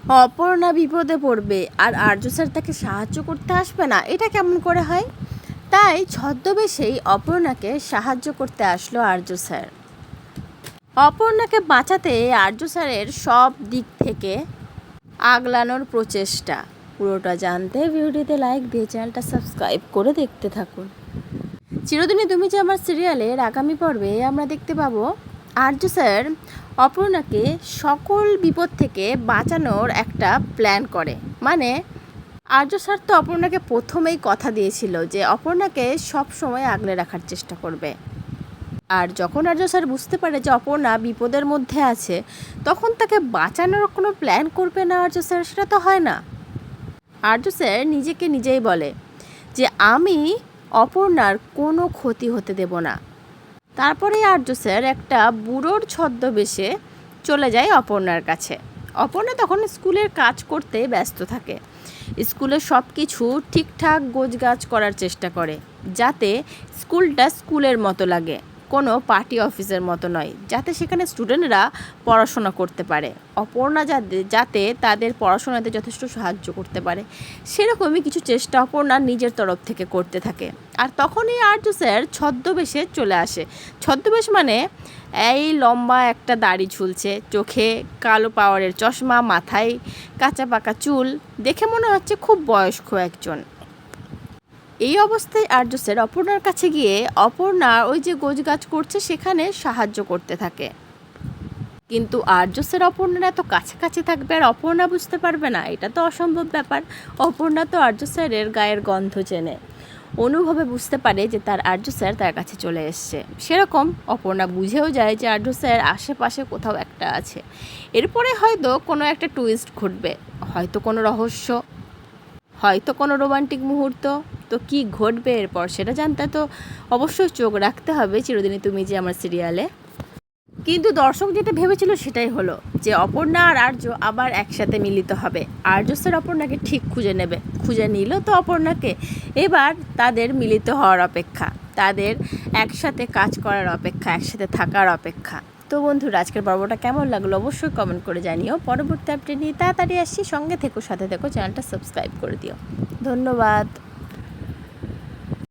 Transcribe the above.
অপর্ণা বিপদে পড়বে আর আর্য স্যার তাকে সাহায্য করতে আসবে না, এটা কেমন করে হয়? তাই ছদ্মবেশেই অপর্ণাকে সাহায্য করতে আসলো আর্য স্যার। অপর্ণাকে বাঁচাতে আর্য স্যারের সব দিক থেকে আগলানোর প্রচেষ্টা। পুরোটা জানতে ভিডিওতে লাইক দিয়ে চ্যানেলটা সাবস্ক্রাইব করে দেখতে থাকুন। চিরদিনই তুমি যে আমার সিরিয়ালের আগামী পর্বে আমরা দেখতে পাবো আর্য স্যার অপর্ণাকে সকল বিপদ থেকে বাঁচানোর একটা প্ল্যান করে। মানে আর্য স্যার তো অপর্ণাকে প্রথমেই কথা দিয়েছিল যে অপর্ণাকে সব সময় আগলে রাখার চেষ্টা করবে। আর যখন আর্য স্যার বুঝতে পারে যে অপর্ণা বিপদের মধ্যে আছে, তখন তাকে বাঁচানোর কোনো প্ল্যান করবে না আর্য স্যার, সেটা তো হয় না। আর্য স্যার নিজেকে নিজেই বলে যে আমি অপর্ণার কোনো ক্ষতি হতে দেব না। তারপরে আর্য স্যার একটা বুড়োর ছদ্মবেশে চলে যায় অপর্ণার কাছে। অপর্ণা তখন স্কুলের কাজ করতে ব্যস্ত থাকে। স্কুলের সব কিছু ঠিকঠাক গোছগাছ করার চেষ্টা করে, যাতে স্কুলটা স্কুলের মতো লাগে, কোনো পার্টি অফিসের মতো নয়, যাতে সেখানে স্টুডেন্টরা পড়াশোনা করতে পারে, অপর্ণা যাতে তাদের পড়াশোনাতে যথেষ্ট সাহায্য করতে পারে, সেরকমই কিছু চেষ্টা অপর্ণা নিজের তরফ থেকে করতে থাকে। আর তখনই আর্য স্যার ছদ্মবেশে চলে আসে। ছদ্মবেশ মানে এই লম্বা একটা দাড়ি ঝুলছে, চোখে কালো পাওয়ারের চশমা, মাথায় কাঁচা পাকা চুল, দেখে মনে হচ্ছে খুব বয়স্ক একজন। এই অবস্থায় আর্য স্যার অপর্ণার কাছে গিয়ে অপর্ণা ওই যে গোছগাছ করছে সেখানে সাহায্য করতে থাকে। কিন্তু আর্য স্যার অপর্ণার এত কাছাকাছি থাকবে আর অপর্ণা বুঝতে পারবে না, এটা তো অসম্ভব ব্যাপার। অপর্ণা তো আর্য স্যারের গায়ের গন্ধ চেনে, অনুভবে বুঝতে পারে যে তার আর্য স্যার তার কাছে চলে এসছে। সেরকম অপর্ণা বুঝেও যায় যে আর্য স্যার আশেপাশে কোথাও একটা আছে। এরপরে হয়তো কোনো একটা টুইস্ট ঘটবে, হয়তো কোনো রহস্য, হয়তো কোনো রোমান্টিক মুহূর্ত। তো কি ঘটবে এরপর সেটা জানতে তো অবশ্যই চোখ রাখতে হবে চিরদিনই তুমি যে আমার সিরিয়ালে। কিন্তু দর্শক যেটা ভেবেছিল সেটাই হলো, যে অপর্ণা আর আর্য আবার একসাথে মিলিত হবে। আর্য স্যার অপর্ণাকে ঠিক খুঁজে নেবে, খুঁজে নিল তো অপর্ণাকে। এবার তাদের মিলিত হওয়ার অপেক্ষা, তাদের একসাথে কাজ করার অপেক্ষা, একসাথে থাকার অপেক্ষা। তো বন্ধুরা, আজকের পর্বটা কেমন লাগলো অবশ্যই কমেন্ট করে জানিও। পরবর্তী আপডেট নিয়ে তাড়াতাড়ি আসছি, সঙ্গে থেকো, সাথে থেকো, চ্যানেলটা সাবস্ক্রাইব করে দিও। ধন্যবাদ।